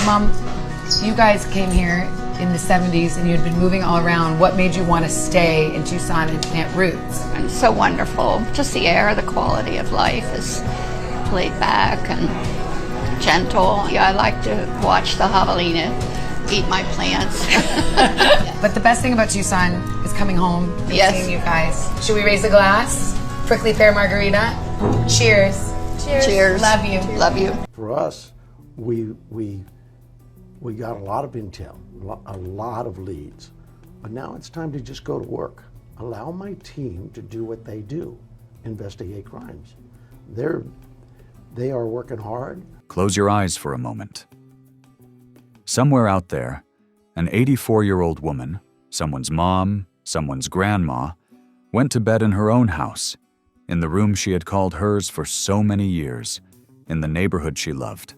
Mom, you guys came here in the 70s and you had been moving all around. What made you want to stay in Tucson and plant roots? It's so wonderful. Just the air, the quality of life is laid back and gentle. Yeah, I like to watch the javelina eat my plants. But the best thing about Tucson is coming home and seeing you guys. Should we raise a glass? Prickly pear margarita? Cheers. Cheers. Cheers. Love you. Love you. For us, we got a lot of intel, a lot of leads. But now it's time to just go to work. Allow my team to do what they do, investigate crimes. They are working hard. Close your eyes for a moment. Somewhere out there, an 84-year-old woman, someone's mom, someone's grandma, went to bed in her own house, in the room she had called hers for so many years, in the neighborhood she loved.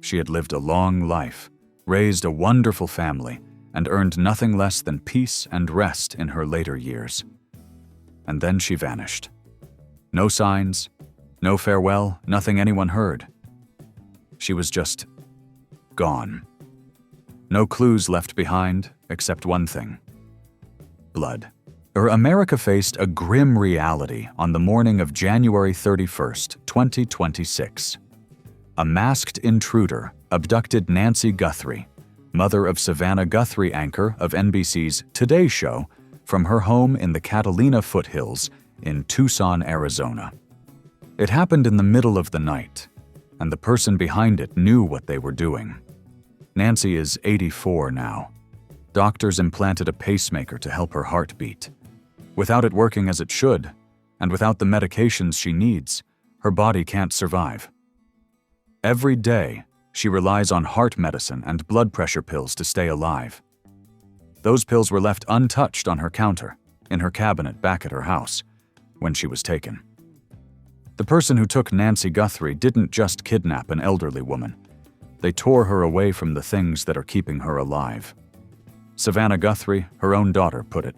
She had lived a long life, raised a wonderful family, and earned nothing less than peace and rest in her later years. And then she vanished. No signs, no farewell, nothing anyone heard. She was just gone. No clues left behind, except one thing: blood. America faced a grim reality on the morning of January 31st, 2026. A masked intruder abducted Nancy Guthrie, mother of Savannah Guthrie, anchor of NBC's Today Show, from her home in the Catalina foothills in Tucson, Arizona. It happened in the middle of the night, and the person behind it knew what they were doing. Nancy is 84 now. Doctors implanted a pacemaker to help her heart beat. Without it working as it should, and without the medications she needs, her body can't survive. Every day, she relies on heart medicine and blood pressure pills to stay alive. Those pills were left untouched on her counter, in her cabinet back at her house, when she was taken. The person who took Nancy Guthrie didn't just kidnap an elderly woman. They tore her away from the things that are keeping her alive. Savannah Guthrie, her own daughter, put it.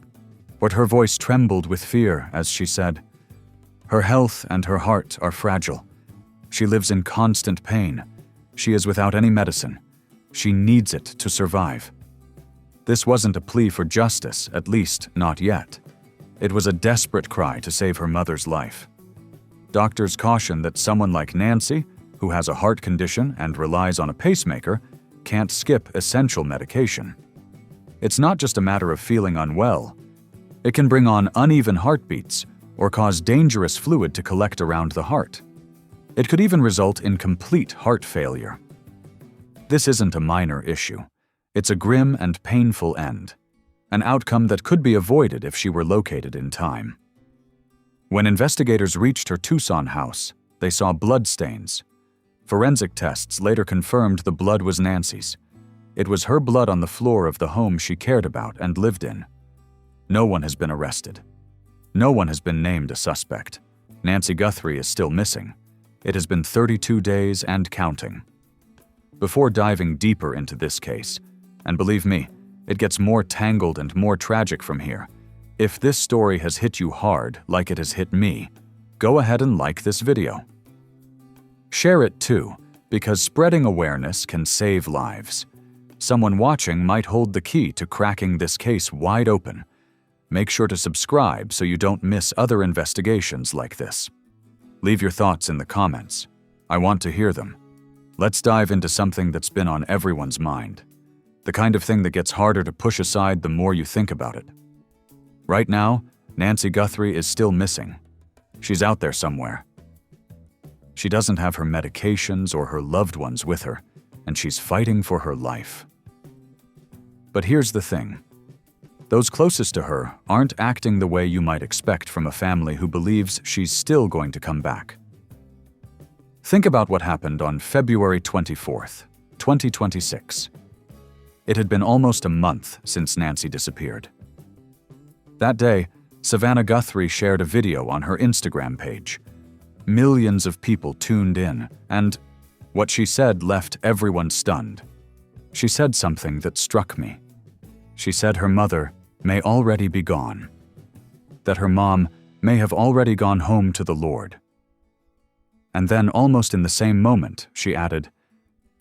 But her voice trembled with fear as she said, "Her health and her heart are fragile. She lives in constant pain. She is without any medicine. She needs it to survive." This wasn't a plea for justice, at least not yet. It was a desperate cry to save her mother's life. Doctors caution that someone like Nancy, who has a heart condition and relies on a pacemaker, can't skip essential medication. It's not just a matter of feeling unwell. It can bring on uneven heartbeats or cause dangerous fluid to collect around the heart. It could even result in complete heart failure. This isn't a minor issue. It's a grim and painful end, an outcome that could be avoided if she were located in time. When investigators reached her Tucson house, they saw bloodstains. Forensic tests later confirmed the blood was Nancy's. It was her blood on the floor of the home she cared about and lived in. No one has been arrested. No one has been named a suspect. Nancy Guthrie is still missing. It has been 32 days and counting. Before diving deeper into this case, and believe me, it gets more tangled and more tragic from here, if this story has hit you hard like it has hit me, go ahead and like this video. Share it too, because spreading awareness can save lives. Someone watching might hold the key to cracking this case wide open. Make sure to subscribe so you don't miss other investigations like this. Leave your thoughts in the comments. I want to hear them. Let's dive into something that's been on everyone's mind. The kind of thing that gets harder to push aside the more you think about it. Right now, Nancy Guthrie is still missing. She's out there somewhere. She doesn't have her medications or her loved ones with her, and she's fighting for her life. But here's the thing. Those closest to her aren't acting the way you might expect from a family who believes she's still going to come back. Think about what happened on February 24th, 2026. It had been almost a month since Nancy disappeared. That day, Savannah Guthrie shared a video on her Instagram page. Millions of people tuned in, and what she said left everyone stunned. She said something that struck me. She said her mother may already be gone, that her mom may have already gone home to the Lord. And then, almost in the same moment, she added,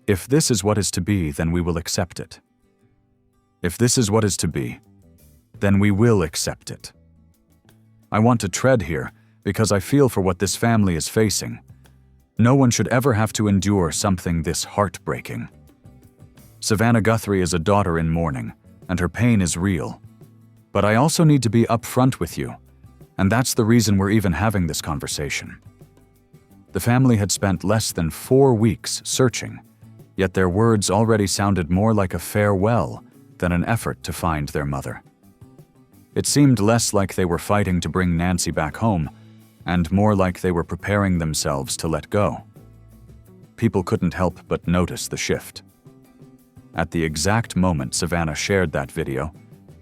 If this is what is to be, then we will accept it. If this is what is to be, then we will accept it. I want to tread here because I feel for what this family is facing. No one should ever have to endure something this heartbreaking. Savannah Guthrie is a daughter in mourning, and her pain is real. But I also need to be upfront with you, and that's the reason we're even having this conversation. The family had spent less than 4 weeks searching, yet their words already sounded more like a farewell than an effort to find their mother. It seemed less like they were fighting to bring Nancy back home, and more like they were preparing themselves to let go. People couldn't help but notice the shift. At the exact moment Savannah shared that video,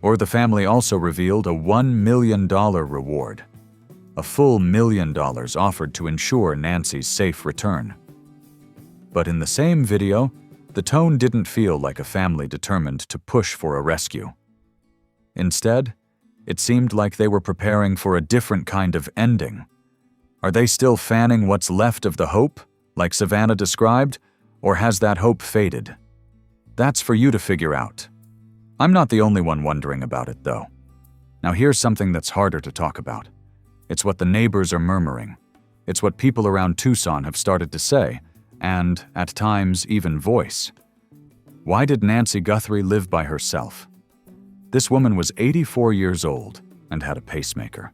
the family also revealed a $1 million reward. A full $1 million offered to ensure Nancy's safe return. But in the same video, the tone didn't feel like a family determined to push for a rescue. Instead, it seemed like they were preparing for a different kind of ending. Are they still fanning what's left of the hope, like Savannah described, or has that hope faded? That's for you to figure out. I'm not the only one wondering about it, though. Now here's something that's harder to talk about. It's what the neighbors are murmuring. It's what people around Tucson have started to say, and, at times, even voice. Why did Nancy Guthrie live by herself? This woman was 84 years old and had a pacemaker.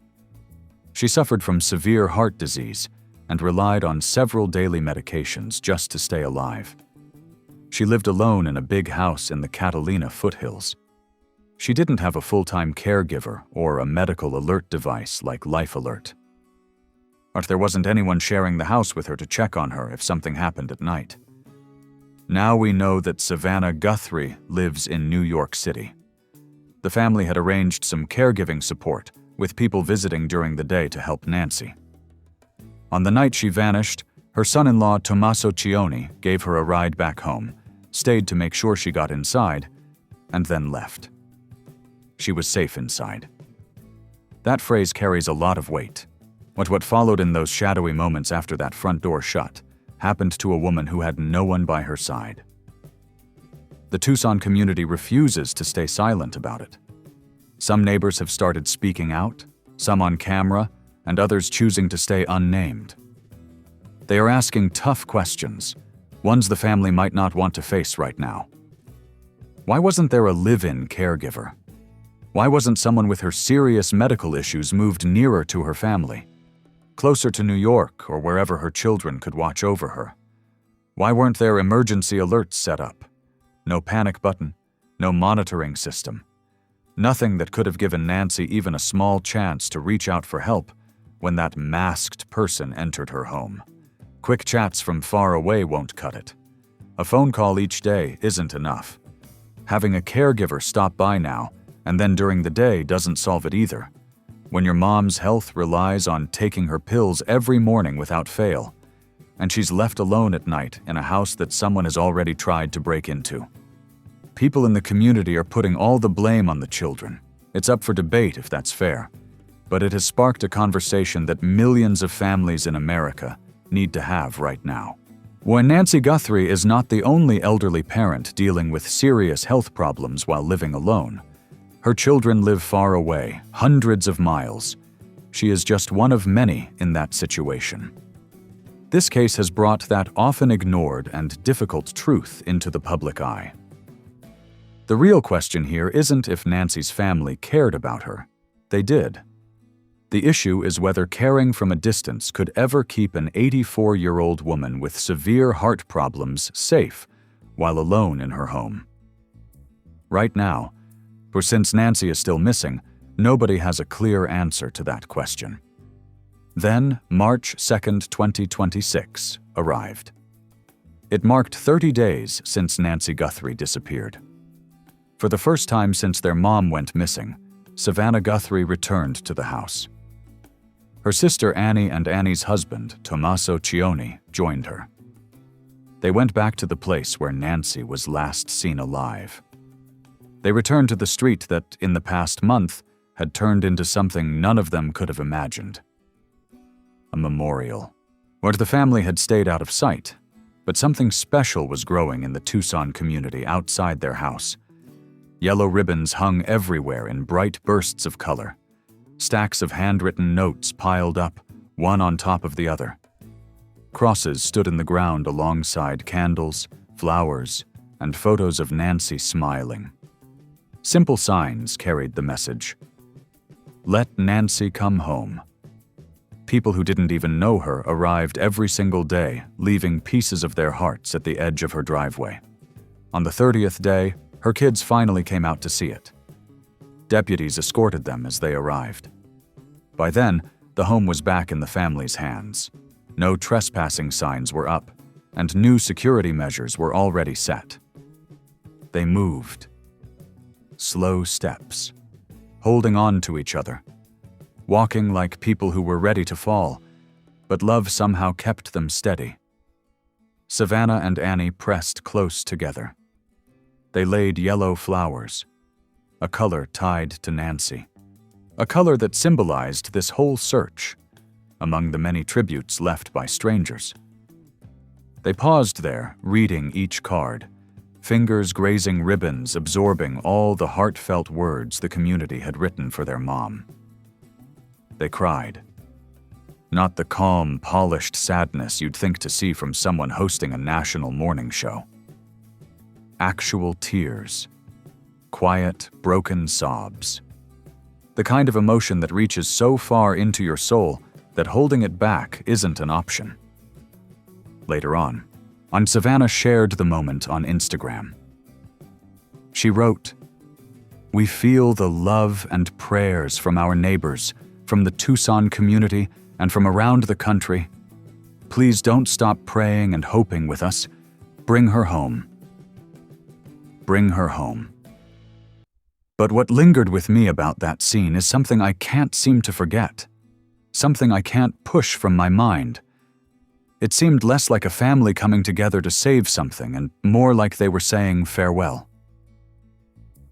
She suffered from severe heart disease and relied on several daily medications just to stay alive. She lived alone in a big house in the Catalina foothills. She didn't have a full-time caregiver or a medical alert device like Life Alert. But there wasn't anyone sharing the house with her to check on her if something happened at night. Now we know that Savannah Guthrie lives in New York City. The family had arranged some caregiving support, with people visiting during the day to help Nancy. On the night she vanished, her son-in-law Tommaso Cioni gave her a ride back home, stayed to make sure she got inside, and then left. She was safe inside. That phrase carries a lot of weight. What followed in those shadowy moments after that front door shut happened to a woman who had no one by her side. The Tucson community refuses to stay silent about it. Some neighbors have started speaking out, some on camera, and others choosing to stay unnamed. They are asking tough questions, ones the family might not want to face right now. Why wasn't there a live-in caregiver? Why wasn't someone with her serious medical issues moved nearer to her family, closer to New York or wherever her children could watch over her? Why weren't there emergency alerts set up? No panic button, no monitoring system. Nothing that could have given Nancy even a small chance to reach out for help when that masked person entered her home. Quick chats from far away won't cut it. A phone call each day isn't enough. Having a caregiver stop by now and then during the day doesn't solve it either. When your mom's health relies on taking her pills every morning without fail, and she's left alone at night in a house that someone has already tried to break into. People in the community are putting all the blame on the children. It's up for debate if that's fair, but it has sparked a conversation that millions of families in America need to have right now. When Nancy Guthrie is not the only elderly parent dealing with serious health problems while living alone. Her children live far away, hundreds of miles. She is just one of many in that situation. This case has brought that often ignored and difficult truth into the public eye. The real question here isn't if Nancy's family cared about her. They did. The issue is whether caring from a distance could ever keep an 84-year-old woman with severe heart problems safe while alone in her home. Right now, for since Nancy is still missing, nobody has a clear answer to that question. Then, March 2nd, 2026, arrived. It marked 30 days since Nancy Guthrie disappeared. For the first time since their mom went missing, Savannah Guthrie returned to the house. Her sister Annie and Annie's husband, Tommaso Cioni, joined her. They went back to the place where Nancy was last seen alive. They returned to the street that, in the past month, had turned into something none of them could have imagined. A memorial, where the family had stayed out of sight, But something special was growing in the Tucson community outside their house. Yellow ribbons hung everywhere in bright bursts of color. Stacks of handwritten notes piled up, one on top of the other. Crosses stood in the ground alongside candles, flowers, and photos of Nancy smiling. Simple signs carried the message. Let Nancy come home. People who didn't even know her arrived every single day, leaving pieces of their hearts at the edge of her driveway. On the 30th day, her kids finally came out to see it. Deputies escorted them as they arrived. By then, the home was back in the family's hands. No trespassing signs were up, and new security measures were already set. They moved. Slow steps, holding on to each other, walking like people who were ready to fall, but love somehow kept them steady. Savannah and Annie pressed close together. They laid yellow flowers, a color tied to Nancy, a color that symbolized this whole search, among the many tributes left by strangers. They paused there, reading each card, fingers grazing ribbons, absorbing all the heartfelt words the community had written for their mom. They cried. Not the calm, polished sadness you'd think to see from someone hosting a national morning show. Actual tears. Quiet, broken sobs. The kind of emotion that reaches so far into your soul that holding it back isn't an option. Later on, Savannah shared the moment on Instagram. She wrote, "We feel the love and prayers from our neighbors, from the Tucson community, and from around the country. Please don't stop praying and hoping with us. Bring her home. Bring her home." But what lingered with me about that scene is something I can't seem to forget, something I can't push from my mind. It seemed less like a family coming together to save something and more like they were saying farewell.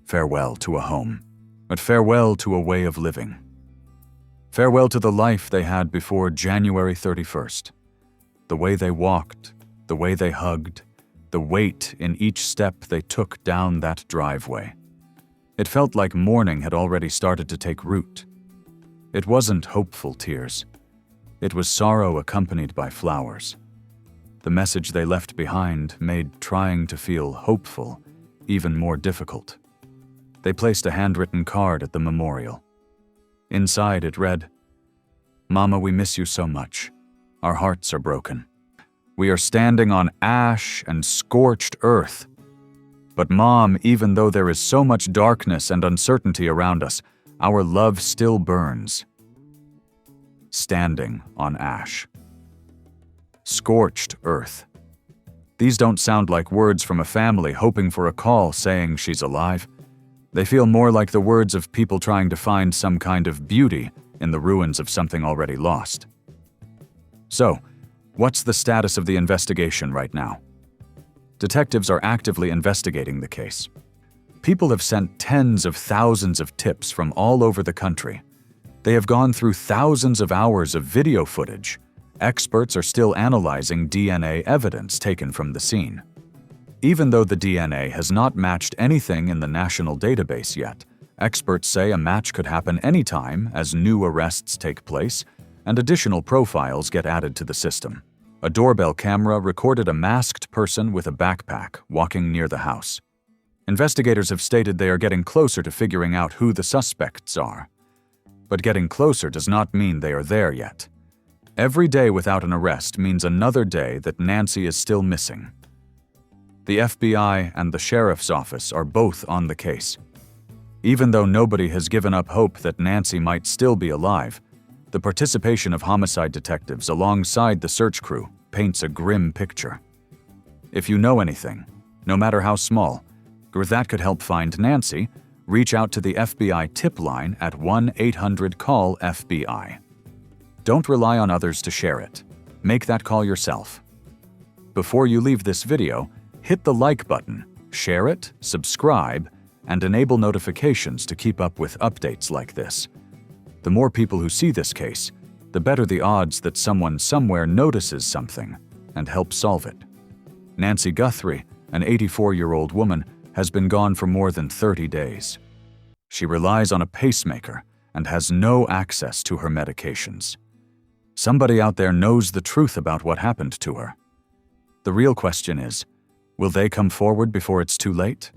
Farewell to a home, but farewell to a way of living. Farewell to the life they had before January 31st. The way they walked, the way they hugged, the weight in each step they took down that driveway. It felt like mourning had already started to take root. It wasn't hopeful tears. It was sorrow accompanied by flowers. The message they left behind made trying to feel hopeful even more difficult. They placed a handwritten card at the memorial. Inside it read, "Mama, we miss you so much. Our hearts are broken. We are standing on ash and scorched earth. But Mom, even though there is so much darkness and uncertainty around us, our love still burns." Standing on ash. Scorched earth. These don't sound like words from a family hoping for a call saying she's alive. They feel more like the words of people trying to find some kind of beauty in the ruins of something already lost. So, what's the status of the investigation right now? Detectives are actively investigating the case. People have sent tens of thousands of tips from all over the country. They have gone through thousands of hours of video footage. Experts are still analyzing DNA evidence taken from the scene. Even though the DNA has not matched anything in the national database yet, experts say a match could happen anytime as new arrests take place and additional profiles get added to the system. A doorbell camera recorded a masked person with a backpack walking near the house. Investigators have stated they are getting closer to figuring out who the suspects are. But getting closer does not mean they are there yet. Every day without an arrest means another day that Nancy is still missing. The FBI and the sheriff's office are both on the case. Even though nobody has given up hope that Nancy might still be alive, the participation of homicide detectives alongside the search crew paints a grim picture. If you know anything, no matter how small, or that could help find Nancy, reach out to the FBI tip line at 1-800-CALL-FBI. Don't rely on others to share it. Make that call yourself. Before you leave this video, hit the like button, share it, subscribe, and enable notifications to keep up with updates like this. The more people who see this case, the better the odds that someone somewhere notices something and helps solve it. Nancy Guthrie, an 84-year-old woman, has been gone for more than 30 days. She relies on a pacemaker and has no access to her medications. Somebody out there knows the truth about what happened to her. The real question is, will they come forward before it's too late?